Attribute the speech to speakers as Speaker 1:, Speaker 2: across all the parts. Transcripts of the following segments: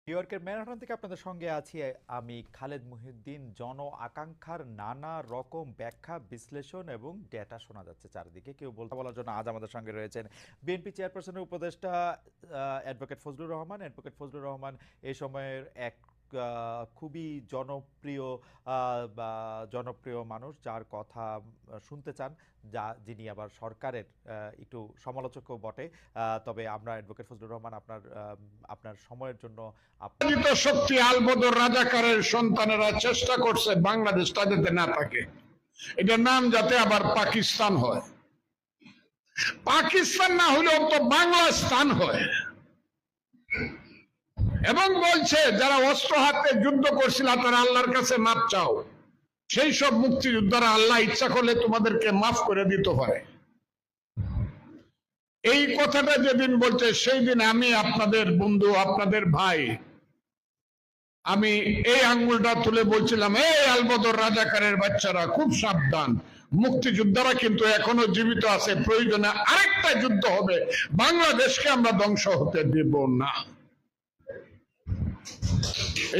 Speaker 1: New ইয়র্কের Manhattan থেকে আপনাদের সঙ্গে আছি আমি খালেদ মহিউদ্দিন। জন আকাঙ্ক্ষার নানা রকম ব্যাখ্যা, বিশ্লেষণ এবং ডেটা শোনা যাচ্ছে চারিদিকে। কেউ বলতে বলার জন্য আজ আমাদের সঙ্গে রয়েছেন বিএনপি চেয়ারপারসনের উপদেষ্টা অ্যাডভোকেট ফজলুর রহমান। অ্যাডভোকেট ফজলুর রহমান এই সময়ের এক খুবই জনপ্রিয় মানুষ, যার কথা শুনতে চান, যিনি আবার সরকারের একটু সমালোচকও বটে। তবে আমরা অ্যাডভোকেট ফজলুর রহমান আপনার সময়ের জন্য
Speaker 2: শক্তি আলবদর রাজাকারের সন্তানেরা চেষ্টা করছে বাংলাদেশটা যাতে না থাকে, এটার নাম যাতে আবার পাকিস্তান হয়। পাকিস্তান না হলেও তো বাংলাস্তান হয়। এবং বলছে যারা অস্ত্র হাতে যুদ্ধ করছিল তারা আল্লাহর কাছে মাপ চাও, সেই সব মুক্তিযোদ্ধারা আল্লাহ ইচ্ছা করলে তোমাদেরকে মাফ করে দিতে পারে। এই কথাটা যেদিন বলছে সেই দিন আমি আপনাদের বন্ধু, আপনাদের ভাই, আমি এই আঙ্গুলটা তুলে বলছিলাম, এই আলবদর রাজাকারের বাচ্চারা খুব সাবধান, মুক্তিযোদ্ধারা কিন্তু এখনো জীবিত আছে, প্রয়োজনে আরেকটা যুদ্ধ হবে, বাংলাদেশকে আমরা ধ্বংস হতে দেব না।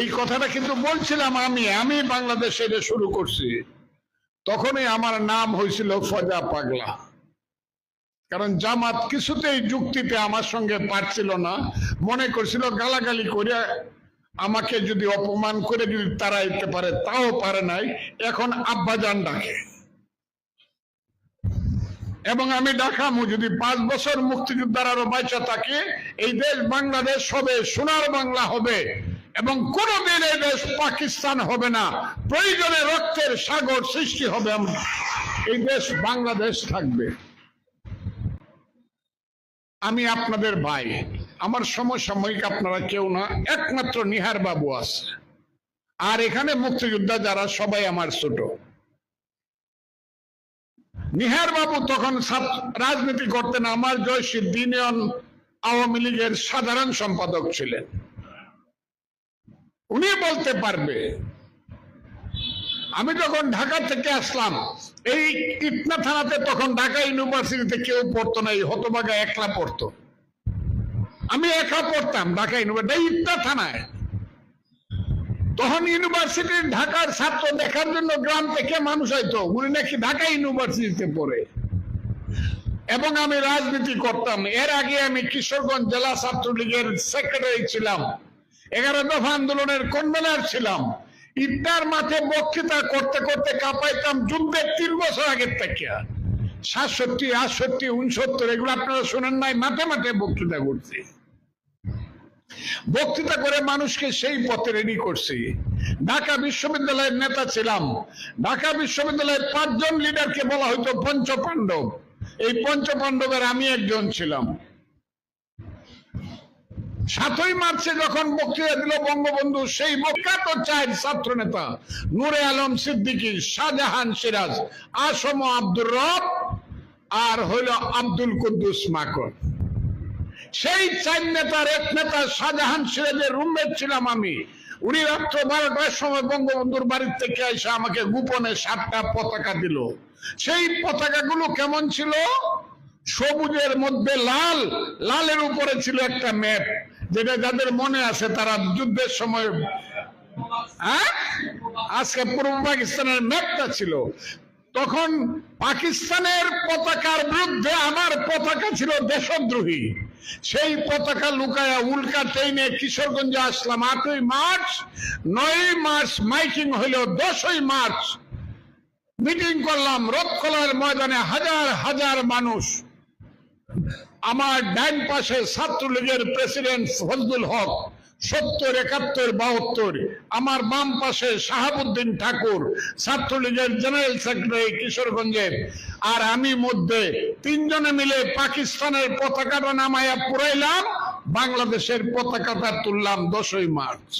Speaker 2: এই কথাটা কিন্তু বলছিলাম আমি বাংলাদেশে এটা শুরু করছি। তখনই আমার নাম হয়েছিল ফজা পাগলা, কারণ জামাত কিছুতেই যুক্তিতে আমার সঙ্গে পারছিল না, মনে করছিল গালাগালি করে আমাকে যদি অপমান করে যদি তাড়াইতে পারে, তাও পারে নাই। এখন আব্বাজান ডাকে এবং আমি ডাকামু, যদি 5 বছর মুক্তিযোদ্ধার আরো বাঁচা থাকে, এই দেশ বাংলাদেশ হবে, সোনার বাংলা হবে এবং কোনদিন এই দেশ পাকিস্তান হবে না। প্রয়োজনে রক্তের সাগর সৃষ্টি হবে, এই দেশ বাংলাদেশ থাকবে। আমি আপনাদের ভাই, আমার সমসাময়িক আপনারা কেউ না, একমাত্র নিহার বাবু আছে, আর এখানে মুক্তিযোদ্ধা যারা সবাই আমার ছোট। নিহার বাবু তখন রাজনীতি করতেন, আমার জয়সিদ্ধ ইউনিয়ন আওয়ামী লীগের সাধারণ সম্পাদক ছিলেন। উনি বলতে পারবে, আমি যখন ঢাকা থেকে আসলাম, এই ইটনা থানাতে তখন ঢাকা ইউনিভার্সিটিতে কেউ পড়তো না, এই হতভাগা একলা পড়তো। আমি একা পড়তাম ঢাকা ইউনিভার্সিটি, ইটনা থানায়। তখন ইউনিভার্সিটির ঢাকার ছাত্র দেখার জন্য গ্রাম থেকে মানুষ হয়তো, উনি নাকি ঢাকা ইউনিভার্সিটিতে পড়ে। এবং আমি রাজনীতি করতাম। এর আগে আমি কিশোরগঞ্জ জেলা ছাত্রলীগের সেক্রেটারি ছিলাম, 11 দফা আন্দোলনের কনভেনার ছিলাম। ইটনার মাঠে বক্তৃতা করতে করতে কাঁপাইতাম যুদ্ধের 3 বছর আগের থেকে। 67, 68, 69 এগুলো আপনারা শোনেন নাই, মাঠে মাঠে বক্তৃতা করছি। বক্তৃতা করে মানুষকে সেই পথে রেডি করছি। ঢাকা বিশ্ববিদ্যালয়ের নেতা ছিলাম। ঢাকা বিশ্ববিদ্যালয়ের 5 জন লিডারকে বলা হইতো পঞ্চপাণ্ডব। এই পঞ্চপাণ্ডবের আমি একজন ছিলাম। 7ই মার্চে যখন বক্তৃতা দিল বঙ্গবন্ধু, সেই বিখ্যাত 4 ছাত্র নেতা নূরে আলম সিদ্দিকী, শাহজাহান সিরাজ, আসম আব্দুর রব আর হইল আব্দুল কুদ্দুস মাকন, সেই 4 নেতার এক নেতা শাহজাহান সিরাজের রুমমেট ছিলাম আমি। উনি রাত্র 12টার সময় বঙ্গবন্ধুর বাড়ির থেকে এসে আমাকে গোপনে 7টা পতাকা দিল। সেই পতাকাগুলো কেমন ছিল? সবুজের মধ্যে লাল, লালের উপরে ছিল একটা ম্যাপ, যেটা যাদের মনে আছে তারা যুদ্ধের সময়, আজকে পূর্ব পাকিস্তানের ম্যাপটা ছিল। তখন পাকিস্তানের পতাকার বিরুদ্ধে আমার পতাকা ছিল দেশদ্রোহী। সেই পতাকা লুকায়া উল্কা ট্রেনে কিশোরগঞ্জে আসলাম 8ই মার্চ। 9ই মার্চ মাইকিং হইল, 10ই মার্চ মিটিং করলাম রথখোলার ময়দানে, হাজার হাজার মানুষ। আমার ডান পাশে ছাত্রলীগের প্রেসিডেন্ট ফজলুল হক, 70, 71, 72। আমার বাম পাশে শাহাবুদ্দিন ঠাকুর, ছাত্রলীগের জেনারেল সেক্রেটারি কিশোরগঞ্জের। আর আমি মধ্যে 3 জনে মিলে পাকিস্তানের পতাকাটা নামাইয়া পুরাইলাম, বাংলাদেশের পতাকাটা তুললাম 10ই মার্চ।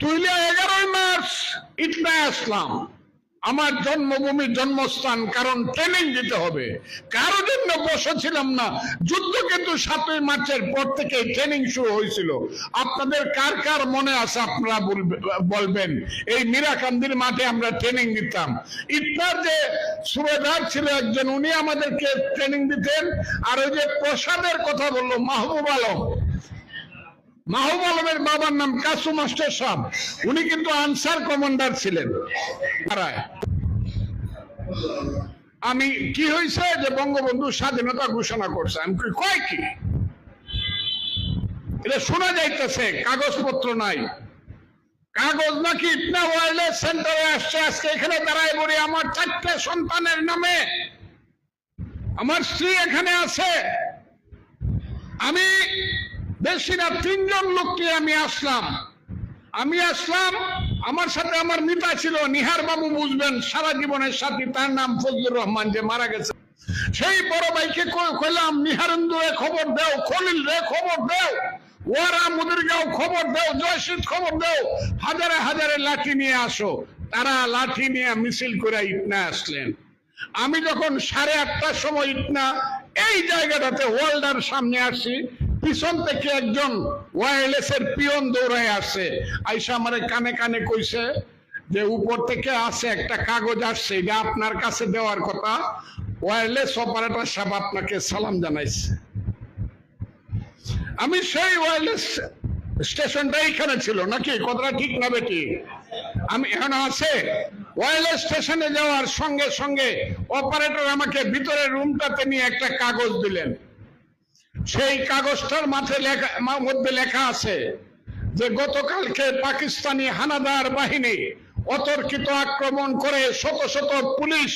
Speaker 2: তুইলে 11ই মার্চ ইটনায় আসলাম, আমার জন্মভূমি, জন্মস্থান। কারণ ট্রেনিং দিতে হবে, কারোর জন্য বসেছিলাম না। যুদ্ধ কিন্তু 7ই মার্চের পর থেকে ট্রেনিং শুরু হয়েছিল। আপনাদের কার কার মনে আছে আপনারা বলবেন, এই মীরাকান্দির মাঠে আমরা ট্রেনিং দিতাম। ইটনার যে সুবেদার ছিল একজন, উনি আমাদেরকে ট্রেনিং দিতেন। আর ওই যে প্রসাদের কথা বললো মাহবুব আলম, মাহবুব আলমের বাবার নাম কাসু মাস্টার সাহেব, উনি কিন্তু আনসার কমান্ডার ছিলেন। আমি কি হয়েছে যে বঙ্গবন্ধু স্বাধীনতা ঘোষণা করছে, আমি কয় কি এটা শোনা যাইতেছে, কাগজপত্র নাই। কাগজ নাকি ইটনা ওয়্যারলেস সেন্টারে আসছে, আজকে এখানে দাঁড়ায় বলি আমার 4টে সন্তানের নামে, আমার স্ত্রী এখানে আছে। আমি বেশি না 3 জন লোক নিয়ে আমি আসলাম, আমার সাথে আমার মিতা ছিল, নিহার বাবু বুঝবেন, সারা জীবনের সাথী, তার নাম ফজলুর রহমান, যে মারা গেছে। সেই বড় ভাইকে কইলাম, নিহারেন্দু রে খবর দেও, খলিল রে খবর দেও, ওয়ারা মুদিরগাঁও খবর দেও, জয়শীত খবর দেও, হাজারে হাজারে লাঠি নিয়ে আসো। তারা লাঠি নিয়ে মিছিল করে ইটনা আসলেন। আমি যখন 8:30টার সময় ইটনা এই জায়গাটাতে ওয়ার্ল্ডার সামনে আসি, পিছন থেকে একজন ওয়্যারলেস এর পিয়ন দৌড়ায় আসছে, আইসা আমারে কানে কানে কইছে যে উপর থেকে আসে একটা কাগজ আসছে, এটা আপনার কাছে দেওয়ার কথা, ওয়্যারলেস অপারেটর সাহেব আপনাকে সালাম জানাইছে। আমি সেই ওয়্যারলেস স্টেশনটা এখানে ছিল নাকি, কথাটা ঠিক না বেটি? আমি এখন আছে ওয়্যারলেস স্টেশনে যাওয়ার সঙ্গে সঙ্গে অপারেটর আমাকে ভিতরের রুমটাতে নিয়ে একটা কাগজ দিলেন। সেই কাগজটার মধ্যে লেখা আছে যে গতকালকে পাকিস্তানি হানাদার বাহিনী অতর্কিত আক্রমণ করে শত শত পুলিশ,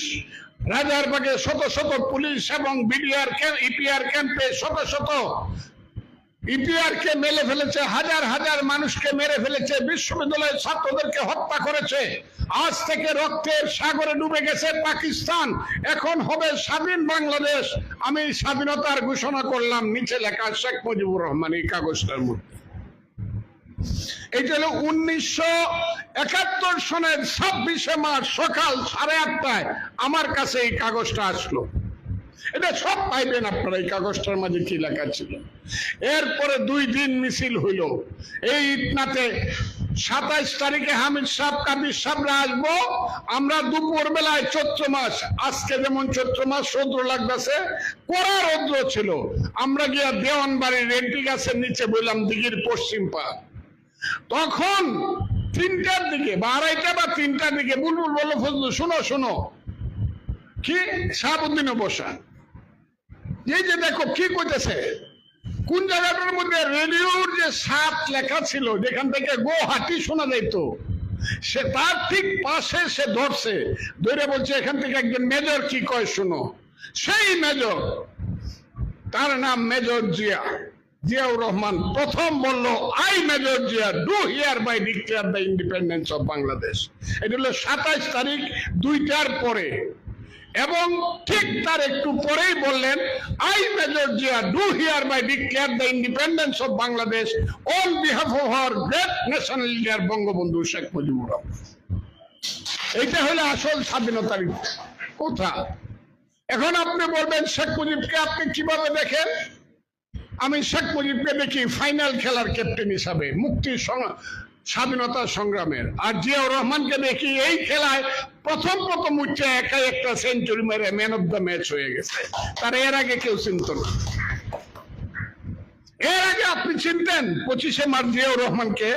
Speaker 2: রাজারবাগে শত শত পুলিশ এবং ইপিআর ক্যাম্পে শত শত ইপিআর কে মেরে ফেলেছে, হাজার হাজার মানুষকে মেরে ফেলেছে, বিশ্ববিদ্যালয়ের ছাত্রদেরকে হত্যা করেছে। আজ থেকে রক্তের সাগরে ডুবে গেছে পাকিস্তান, এখন হবে স্বাধীন বাংলাদেশ। আমি স্বাধীনতার ঘোষণা করলাম, নিচে লেখা শেখ মুজিবুর রহমান এই কাগজটার মধ্যে। এইটা হলো 1971 সনের 26শে মার্চ সকাল 8:30টায় আমার কাছে এই কাগজটা আসলো। এটা সব পাইবেন আপনারা, এই কাগজটার মাঝে কি লেখা ছিল। এরপরে 2 দিন মিছিল হইল এই ইটনাতে। 27 তারিখে হামিদ সাহেব, কাবির সাহেবরা আসবো। আমরা দুপুর বেলায়, চৈত্র মাস, আজকে যেমন চৈত্র মাস রৌদ্র লাগতেছে, কড়া রৌদ্র ছিল, আমরা গিয়া দেওয়ান বাড়ির রেন্টি গাছের নিচে বললাম, দিঘির পশ্চিম পা। তখন 3টার দিকে বা 2:30 বা 3টার দিকে বুলবুল বলল, ফজলু শোনো শোনো, কি শাহাবুদ্দিনও বসা, এই যে দেখো কি কইতেছে, কোন জায়গাটার মধ্যে রেডিওর যে 7 লেখা ছিল, যেখান থেকে গুয়াহাটি শোনা যাইত, সে তার ঠিক পাশে সে ধরছে, ধরে বলছে এখান থেকে একজন মেজর কি কয় শোনো। সেই মেজর, তার নাম মেজর জিয়াউর রহমান, প্রথম বলল, I major Zia do hereby declare the independence of Bangladesh. এটা হলো 27 তারিখ 2টার পরে, এবং ঠিক তার একটু পরেই বললেন, I major Zia do hereby declare the independence of Bangladesh on behalf of our great national leader Bangabandhu Sheikh Mujibur Rahman. এইটা হলো আসল স্বাধীনতার কথা। এখন আপনি বলবেন শেখ মুজিবকে আপনি কিভাবে দেখেন? আমি শেখ মুজিবকে দেখি ফাইনাল খেলার ক্যাপ্টেন হিসাবে, মুক্তি স্বাধীনতা সংগ্রামের। আর জিয়াউর রহমানকে দেখি এই খেলায় প্রথম উঠছে, একাই একটা সেঞ্চুরি মেরে ম্যান অফ দ্য ম্যাচ হয়ে গেছে। তার এর আগে কেউ চিনত না। এর আগে আপনি চিনতেন 25শে মার্চ জিয়াউর রহমানকে?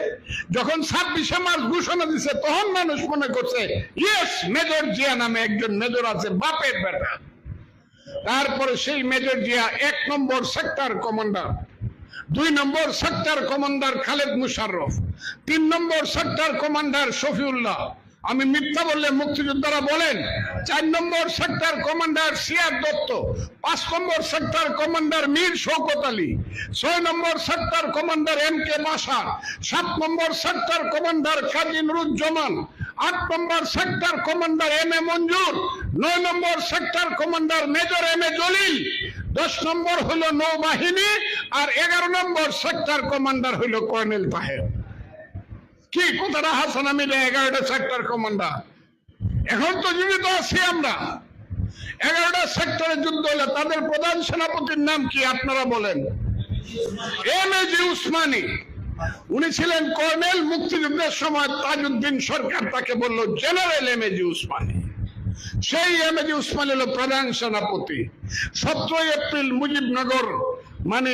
Speaker 2: যখন 26শে মার্চ ঘোষণা দিছে, তখন মানুষ মনে করছে ইয়েস, মেজর জিয়া নামে একজন মেজর আছে, বাপের বেটা। তারপরে সেই major Zia 1 number sector commander, 2 number sector commander Khaled Musharraf, 3 number sector commander Shafiullah, আমি মিথ্যা বললে মুক্তিযোদ্ধারা বলেন, 4 নম্বর সেক্টর কমান্ডার সিয়াদ Datta, 5 number sector commander Mir Shawkat Ali, 6 number sector commander MK মাসার, 7 number sector commander Kazi Nuruzzaman, 8 number sector commander MA Manzur, 9 number sector commander major MA Jalil, 10 number হলো নৌবাহিনী, আর 11 নম্বর সেক্টর কমান্ডার হইল কর্নেল তাহের। কি কথাটা হাসান, আমি 11টা সেক্টর কমান্ডার। এখন তো জীবিত আছি আমরা। 11টা সেক্টরে যুদ্ধ হলে তাদের প্রধান সেনাপতির নাম কি আপনারা বলেন? MAG উসমানী। উনি ছিলেন কর্নেল। মুক্তিযুদ্ধের সময় তাজউদ্দিন সরকার তাকে বলল জেনারেল MAG উসমানী। সেই MAG উসমানী হলো প্রধান সেনাপতি। 17 এপ্রিল মুজিবনগর মানে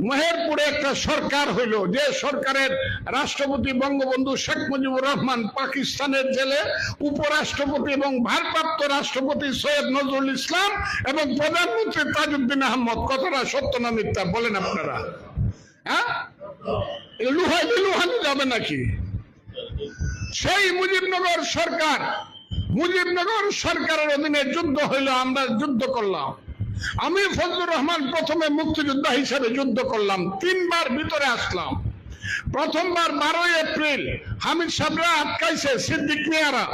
Speaker 2: মেহেরপুরে একটা সরকার হইল, যে সরকারের রাষ্ট্রপতি বঙ্গবন্ধু শেখ মুজিবুর রহমান পাকিস্তানের জেলে, উপরাষ্ট্রপতি এবং ভারপ্রাপ্ত রাষ্ট্রপতি সৈয়দ নজরুল ইসলাম এবং প্রধানমন্ত্রী তাজউদ্দিন আহমদ। কথাটা সত্য না মিথ্যা বলেন আপনারা? হ্যাঁ, লুহানি যাবে নাকি? সেই মুজিবনগর সরকারের অধীনে যুদ্ধ হইল, আমরা যুদ্ধ করলাম। আমি ফজলুর রহমান প্রথমে মুক্তিযোদ্ধা হিসেবে যুদ্ধ করলাম, 3 বার ভিতরে আসলাম। প্রথমবার 12 এপ্রিল হামিদ সাহেবরা আটকাইছে, সিদ্দিক মিয়ারা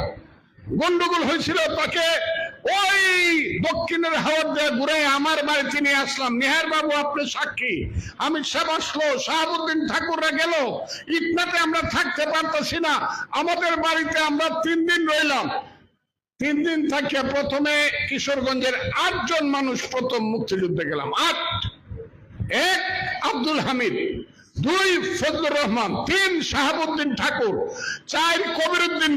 Speaker 2: গন্ডগোল হয়েছিল, তাকে ওই দক্ষিণের হাওয়ার দিয়ে ঘুরে আমার বাড়িতে নিয়ে আসলাম। নিহার বাবু আপনি সাক্ষী, হামিদ সাহেব আসলো, শাহাবুদ্দিন ঠাকুররা গেল, ইটনাতে আমরা থাকতে পারতেছি না, আমাদের বাড়িতে আমরা 3 দিন রইলাম। 3 দিন থাকিয়া প্রথমে কিশোরগঞ্জের 8 জন মানুষ প্রথম মুক্তিযুদ্ধে গেলাম। 8, 1 আব্দুল হামিদ, 2 ফজলুর রহমান, 3 শাহাবুদ্দিন ঠাকুর, 4 কবিরউদ্দিন